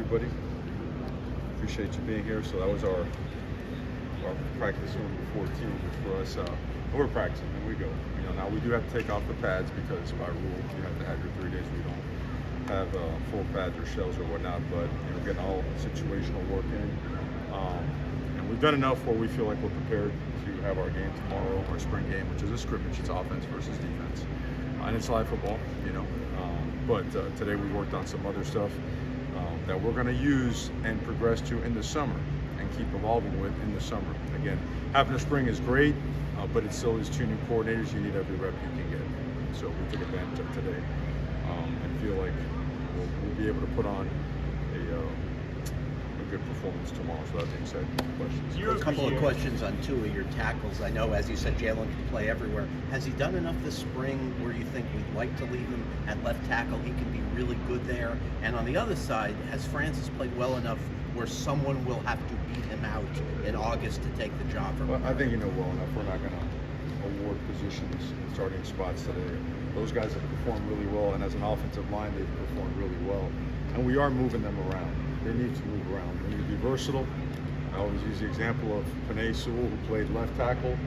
everybody. Appreciate you being here. So that was our practice room before team, which for us, we're practicing, and we go. Now we do have to take off the pads because by rule you have to have your 3 days. We don't have full pads or shells or whatnot, but getting all situational work in. And we've done enough where we feel like we're prepared to have our game tomorrow, our spring game, which is a scrimmage. It's offense versus defense, and it's live football, But today we worked on some other stuff that we're going to use and progress to in the summer and keep evolving with in the summer. Again, having a spring is great, but it still is 2 new coordinators. You need every rep you can get. So we took advantage of today and feel like we'll be able to put on a good performance tomorrow. So that being said, questions? A couple of questions on 2 of your tackles. I know, as you said, Jalen can play everywhere. Has he done enough this spring where you think we'd like to leave him at left tackle? He can be really good there. And on the other side, has Francis played well enough where someone will have to beat him out in August to take the job from him? I think well enough. We're not going to award positions and starting spots today. Those guys have performed really well, and as an offensive line, they've performed really well. And we are moving them around. They need to move around. They need to be versatile. I always use the example of Panay Sewell, who played left tackle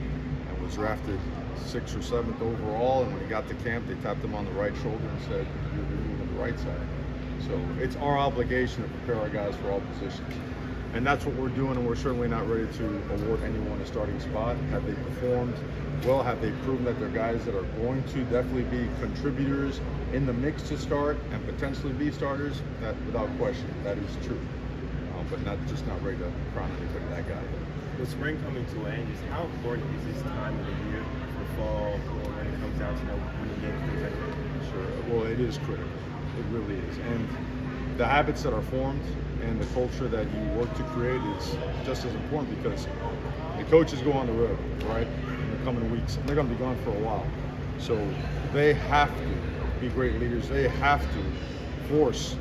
and was drafted 6th or 7th overall. And when he got to camp, they tapped him on the right shoulder and said, "You're moving the right side." So it's our obligation to prepare our guys for all positions. And that's what we're doing, and we're certainly not ready to award anyone a starting spot. Have they performed well? Have they proven that they're guys that are going to definitely be contributors in the mix to start and potentially be starters? That, without question, that is true. But not ready to crown anybody that guy. With spring coming to an end, just how important is this time of the year for fall or when it comes down to when the games things like that? Sure. Well, it is critical. It really is. And the habits that are formed and the culture that you work to create is just as important, because the coaches go on the road, right, in the coming weeks, and they're going to be gone for a while. So they have to be great leaders. They have to force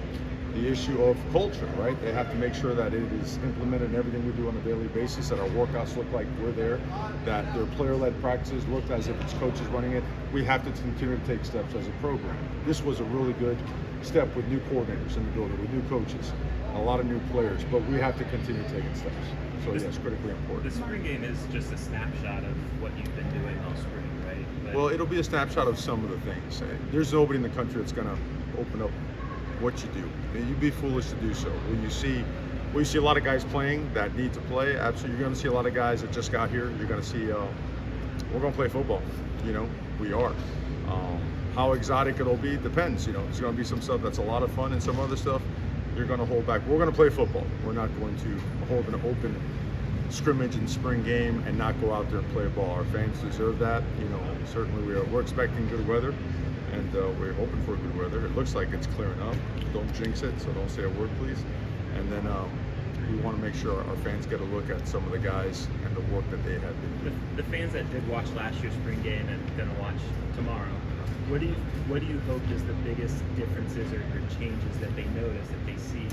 the issue of culture, right? They have to make sure that it is implemented in everything we do on a daily basis, that our workouts look like we're there, that their player-led practices look as if it's coaches running it. We have to continue to take steps as a program. This was a really good step with new coordinators in the building, with new coaches, a lot of new players, but we have to continue taking steps. So yes, critically important. The spring game is just a snapshot of what you've been doing all spring, right? Well, it'll be a snapshot of some of the things. There's nobody in the country that's going to open up what you do. You'd be foolish to do so. When you see a lot of guys playing that need to play, absolutely, you're going to see a lot of guys that just got here. You're going to see, we're going to play football. We are. How exotic it'll be depends. There's going to be some stuff that's a lot of fun, and some other stuff you're going to hold back. We're going to play football. We're not going to hold an open scrimmage and spring game and not go out there and play ball. Our fans deserve that. Certainly we're expecting good weather, and we're hoping for good weather. It looks like it's clearing up. Don't jinx it, so don't say a word, please. And then we want to make sure our fans get a look at some of the guys and the work that they have been doing. The fans that did watch last year's spring game and going to watch tomorrow, what do you hope is the biggest differences or changes that they notice, that they see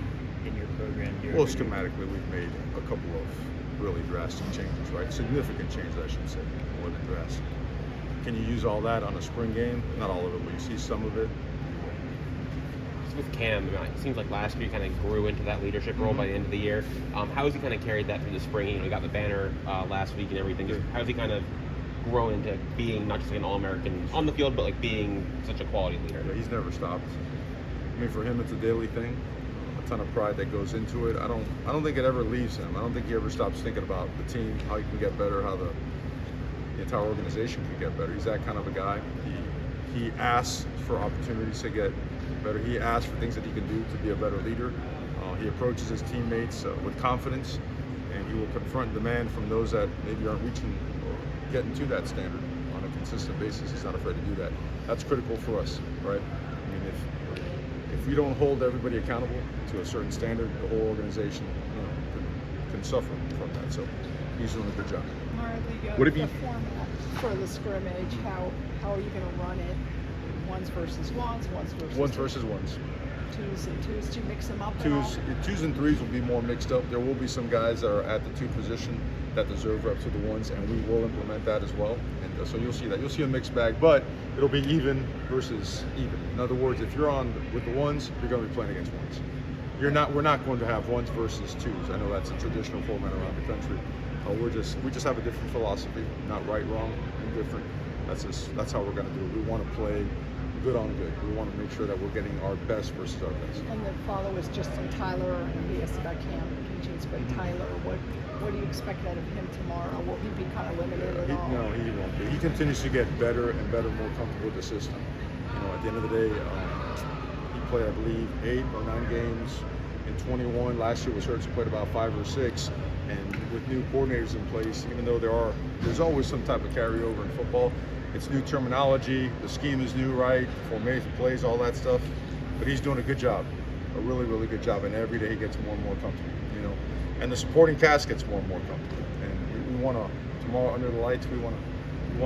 in your program here? Well, schematically, we've made a couple of really drastic changes, right? Significant changes, I should say, more than drastic. Can you use all that on a spring game? Not all of it, but you see some of it. With Cam, it seems like last year he kind of grew into that leadership role by the end of the year. How has he kind of carried that through the spring? He got the banner last week and everything. Just how has he kind of grown into being not just like an All-American on the field, but like being such a quality leader? Yeah, he's never stopped. For him, it's a daily thing. A ton of pride that goes into it. I don't think it ever leaves him. I don't think he ever stops thinking about the team, how he can get better, how the entire organization can get better. He's that kind of a guy. He asks for opportunities to get better. He asks for things that he can do to be a better leader. He approaches his teammates with confidence, and he will confront demand from those that maybe aren't reaching or getting to that standard on a consistent basis. He's not afraid to do that. That's critical for us, right? If we don't hold everybody accountable to a certain standard, the whole organization can suffer from that. So he's doing a good job. What have you format for the scrimmage? How are you going to run it? Ones versus ones versus ones. Twos and twos. Do you mix them up? Twos and threes will be more mixed up. There will be some guys that are at the 2 position that deserve reps to the ones, and we will implement that as well. And so you'll see that. You'll see a mixed bag, but it'll be even versus even. In other words, if you're on with the ones, you're going to be playing against ones. we're not going to have ones versus twos. I know that's a traditional format around the country. We just have a different philosophy, not right, wrong, indifferent. That's how we're going to do it. We want to play good on good. We want to make sure that we're getting our best versus our best. And the father was just on Tyler, and he asked about Cam Kitchens, but Tyler, what do you expect out of him tomorrow? Will he be kind of limited at all? No, he won't be. He continues to get better and better, more comfortable with the system. At the end of the day, he played, I believe, 8 or 9 games in 21. Last year was hurt, so played about 5 or 6. And with new coordinators in place, even though there's always some type of carryover in football, it's new terminology, the scheme is new, right? Formation, plays, all that stuff. But he's doing a good job, a really, really good job. And every day he gets more and more comfortable, And the supporting cast gets more and more comfortable. And we want to, tomorrow under the lights, we want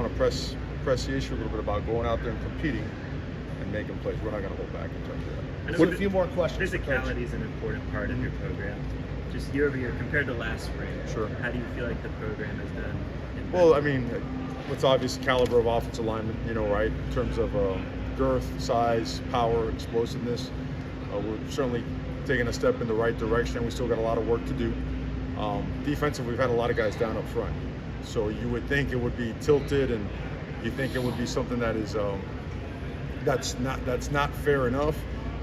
to press the issue a little bit about going out there and competing and making plays. We're not going to hold back in terms of that. What a few more questions. Physicality is an important part of your program. Just year over year, compared to last spring, Sure. How do you feel like the program has done? Well, I mean, what's obvious caliber of offensive lineman, right? In terms of girth, size, power, explosiveness. We're certainly taking a step in the right direction. We still got a lot of work to do. Defensive, we've had a lot of guys down up front. So you would think it would be tilted, and you think it would be something that is that's not fair enough.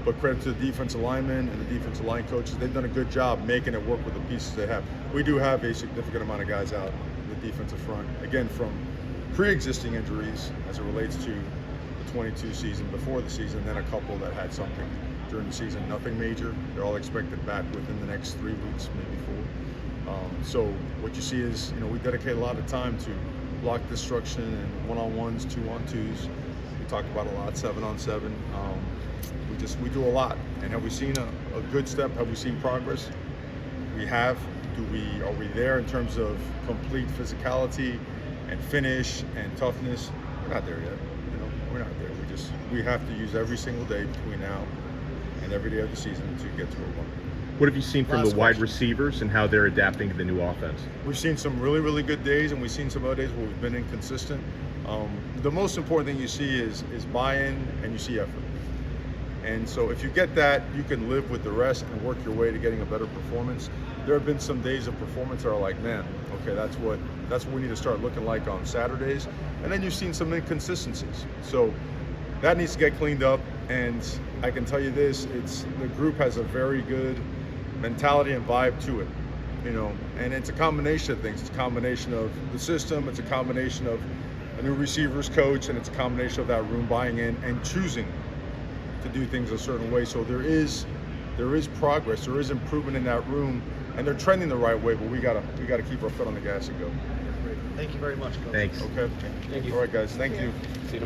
But credit to the defensive linemen and the defensive line coaches. They've done a good job making it work with the pieces they have. We do have a significant amount of guys out in the defensive front, again, from pre-existing injuries as it relates to the 22 season, before the season, then a couple that had something during the season. Nothing major. They're all expected back within the next 3 weeks, maybe 4. So what you see is, we dedicate a lot of time to block destruction and one-on-ones, 2-on-2s. We talk about a lot, 7-on-7. We do a lot. And have we seen a good step? Have we seen progress? We have. Are we there in terms of complete physicality and finish and toughness? We're not there yet. We're not there. We have to use every single day between now and every day of the season to get to where we want. What have you seen from Last the wide question. receivers and how they're adapting to the new offense? We've seen some really, really good days, and we've seen some other days where we've been inconsistent. The most important thing you see is buy-in, and you see effort. And so if you get that, you can live with the rest and work your way to getting a better performance. There have been some days of performance that are like, man, okay, that's what we need to start looking like on Saturdays. And then you've seen some inconsistencies. So that needs to get cleaned up. And I can tell you this, the group has a very good mentality and vibe to it, and it's a combination of things. It's a combination of the system, it's a combination of a new receivers coach, and it's a combination of that room buying in and choosing to do things a certain way. So there is progress, there is improvement in that room, and they're trending the right way, but we gotta keep our foot on the gas and go. Thank you very much, Coach. Thanks. Okay. Thank you. All right, guys. Thank you. See you tomorrow.